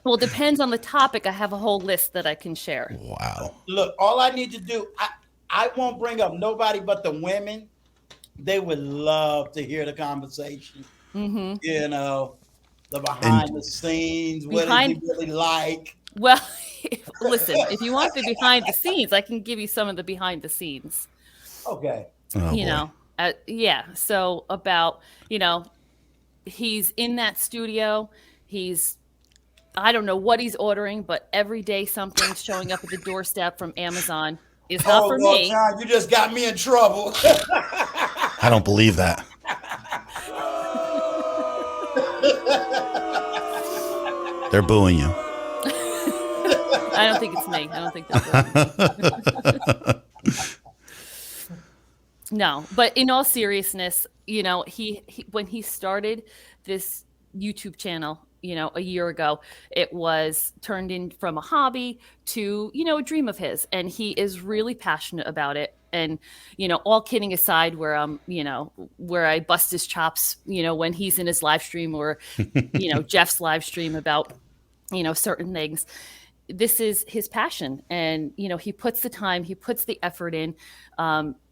Well, it depends on the topic. I have a whole list that I can share. Wow. Look, all I need to do, I won't bring up nobody but the women. They would love to hear the conversation. Hmm. You know, the And behind the scenes. What is he Behind, really like? well, listen, if you want the behind the scenes, I can give you some of the behind the scenes. Okay. oh You boy. know, yeah. So about, you know, he's in that studio. He's, I don't know what he's ordering, but every day something's showing up at the doorstep from Amazon. Is not Oh for Lord, me. John, you just got me in trouble. I don't believe that. They're booing you. I don't think it's me. I don't think they're booing me. No, but in all seriousness, you know, he when he started this YouTube channel, you know, a year ago, it was turned in from a hobby to, you know, a dream of his, and he is really passionate about it. And, you know, all kidding aside, where you know, where I bust his chops, you know, when he's in his live stream or, you know, Jeff's live stream about, you know, certain things, this is his passion, and you know, he puts the time, he puts the effort in.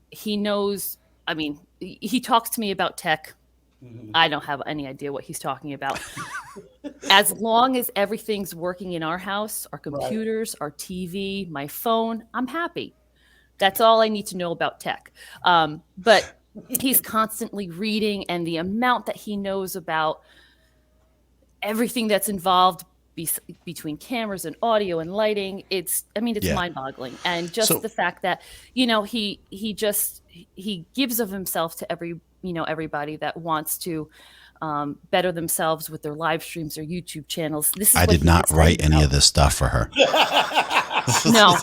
He knows, I mean, he talks to me about tech. Mhm. I don't have any idea what he's talking about. As long as everything's working in our house, our Right. computers, our TV, my phone, I'm happy. That's all I need to know about tech. But he's constantly reading, and the amount that he knows about everything that's involved be- between cameras and audio and lighting, it's, I mean, it's Yeah. mind-boggling. And just So the fact that, you know, he just he gives of himself to every, you know, everybody that wants to better themselves with their live streams or YouTube channels. This is I what did he's not write excited any of about. this stuff for her. No,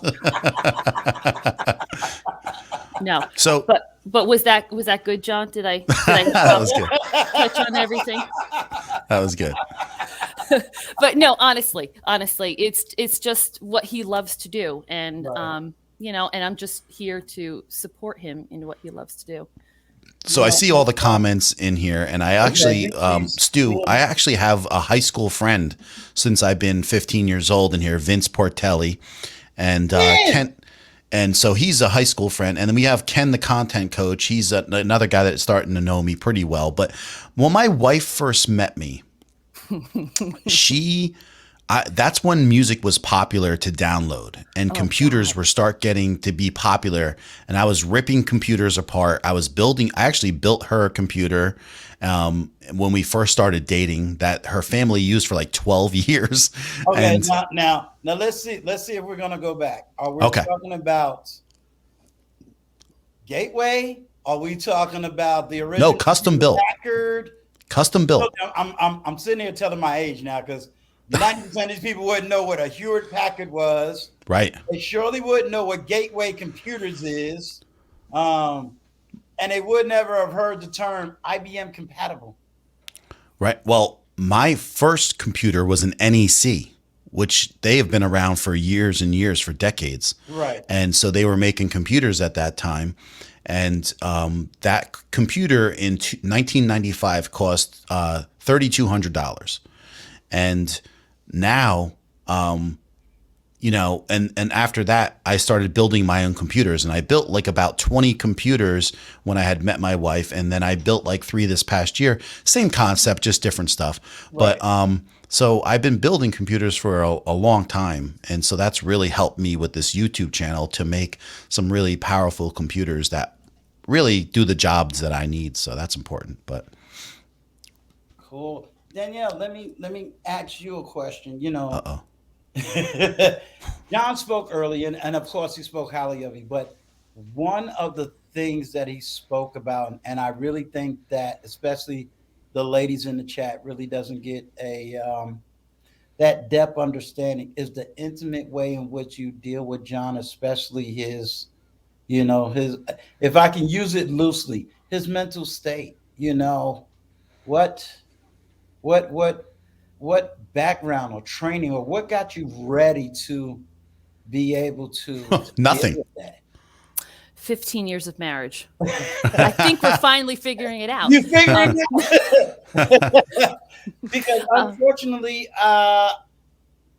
no. So But was that good, John? Did I that was good. touch on everything? That was good. But no, honestly, it's just what he loves to do, and Right. you know, and I'm just here to support him in what he loves to do. So I see all the comments in here, and I Okay, actually, Stu, I please. actually have a high school friend since I've been 15 years old in here, Vince Portelli, and When? Ken. And so he's a high school friend, and then we have Ken, the content coach. He's another guy that's starting to know me pretty well. But when my wife first met me, she that's when music was popular to download and Oh computers God. were start getting to be popular, and I was ripping computers apart. I actually built her a computer when we first started dating that her family used for like 12 years. Okay, And now let's see if we're gonna go back. Are we okay, talking about Gateway? Are we talking about the no, original custom Hewlett built, Packard? custom Look, built, I'm sitting here telling my age now because 90% of these people wouldn't know what a Hewlett Packard was. right? They surely wouldn't know what Gateway Computers is. Um, and they would never have heard the term IBM compatible. Right. Well, my first computer was an NEC, which they have been around for years and years, for decades. Right. And so they were making computers at that time. And that computer in 1995 cost $3,200. And now, and after that, I started building my own computers, and I built like about 20 computers when I had met my wife, and then I built like 3 this past year. Same concept, just different stuff. But Right. so I've been building computers for a long time, and so that's really helped me with this YouTube channel to make some really powerful computers that really do the jobs that I need. So that's important. But Cool. Danielle, let me ask you a question. You uh know, oh, John spoke earlier, and of course he spoke highly of you. But one of the things that he spoke about, and I really think that especially the ladies in the chat really doesn't get a that depth understanding, is the intimate way in which you deal with John, especially his, his, if I can use it loosely, his mental state. What what what what background or training or what got you ready to be able to deal nothing. with that? 15 years of marriage. I think we're finally figuring it out. You figured Um, it out. Because uh, unfortunately,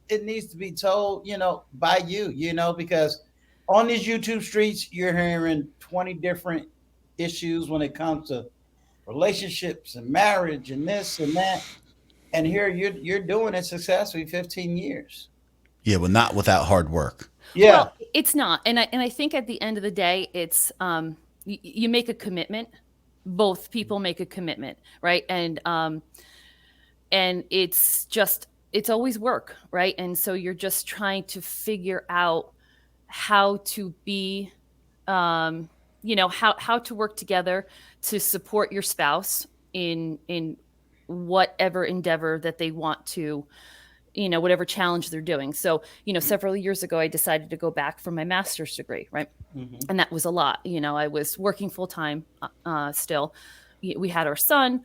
it needs to be told, by you, because on these YouTube streets, you're hearing 20 different issues when it comes to relationships and marriage and this and that. And here you're doing it successfully 15 years. Yeah, but not without hard work. Yeah. Well, it's not, and I think at the end of the day, it's you make a commitment. Both people make a commitment, right? And it's always work, right? And so you're just trying to figure out how to be, how to work together to support your spouse in whatever endeavor that they want to, whatever challenge they're doing. So, several years ago, I decided to go back for my master's degree, right? Hmm. And that was a lot. I was working full time still. We had our son.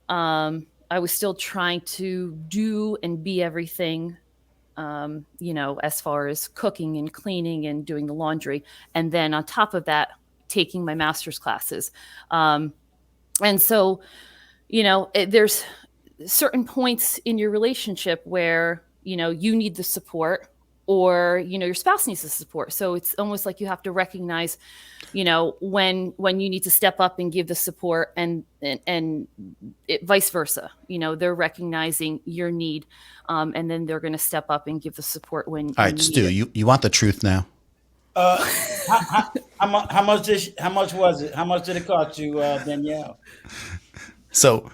I was still trying to do and be everything, as far as cooking and cleaning and doing the laundry. And then on top of that, taking my master's classes. And so, there's certain points in your relationship where, you need the support, or, your spouse needs the support. So it's almost like you have to recognize, when you need to step up and give the support, and vice versa. They're recognizing your need, and then they're going to step up and give the support All when right, you need Stu, it. you want the truth now? Uh, how much was it? How much did it cost you, Danielle? So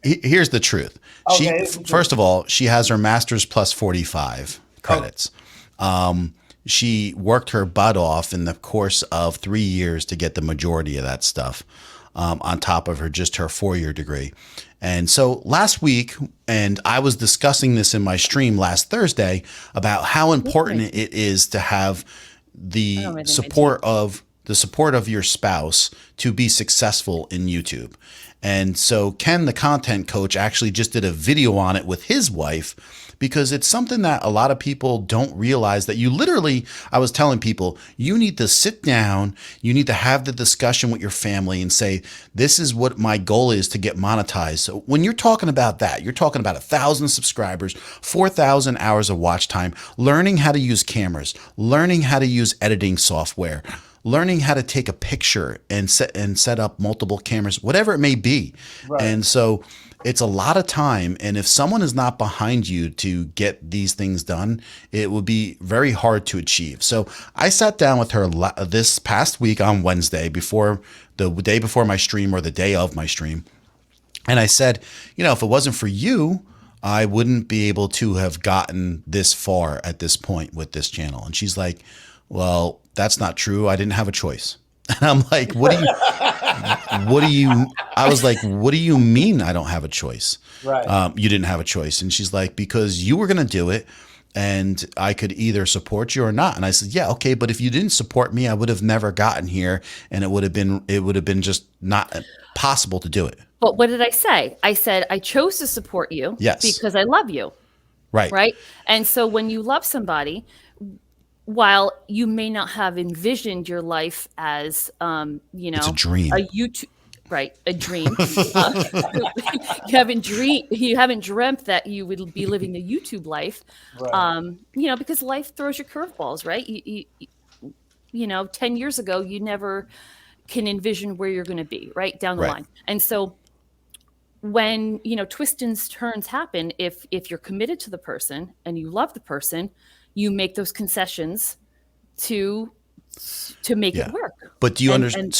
here's the truth. Okay, it's the truth. First of all, she has her master's plus 45 Okay. credits. She worked her butt off in the course of 3 years to get the majority of that stuff, on top of her 4-year degree. And so last week, and I was discussing this in my stream last Thursday about how important it is to have I don't the know, maybe my tea. support of your spouse to be successful in YouTube. And so Ken, the content coach, actually just did a video on it with his wife, because it's something that a lot of people don't realize, that you literally, I was telling people, you need to sit down, you need to have the discussion with your family and say, this is what my goal is to get monetized. So when you're talking about that, you're talking about 1,000 subscribers, 4,000 hours of watch time, learning how to use cameras, learning how to use editing software, learning how to take a picture and set up multiple cameras, whatever it may be. Right. And so it's a lot of time. And if someone is not behind you to get these things done, it would be very hard to achieve. So I sat down with her this past week on Wednesday, before the day before my stream or the day of my stream. And I said, if it wasn't for you, I wouldn't be able to have gotten this far at this point with this channel. And she's like, well, that's not true. I didn't have a choice. And I'm like, I was like, what do you mean I don't have a choice? Right. You didn't have a choice. And she's like, because you were going to do it, and I could either support you or not. And I said, yeah, okay. But if you didn't support me, I would have never gotten here, and it would have been just not possible to do it. But what did I say? I said, I chose to support you Yes. because I love you. Right. Right. And so when you love somebody, while you may not have envisioned your life as, It's a a dream. YouTube, right, a dream, you haven't dreamt that you would be living the YouTube life, Right. because life throws you curveballs, right? 10 years ago, you never can envision where you're going to be right down the Right. line. And so when, twists and turns happen, if you're committed to the person and you love the person, you make those concessions to make it Yeah. work. But do you And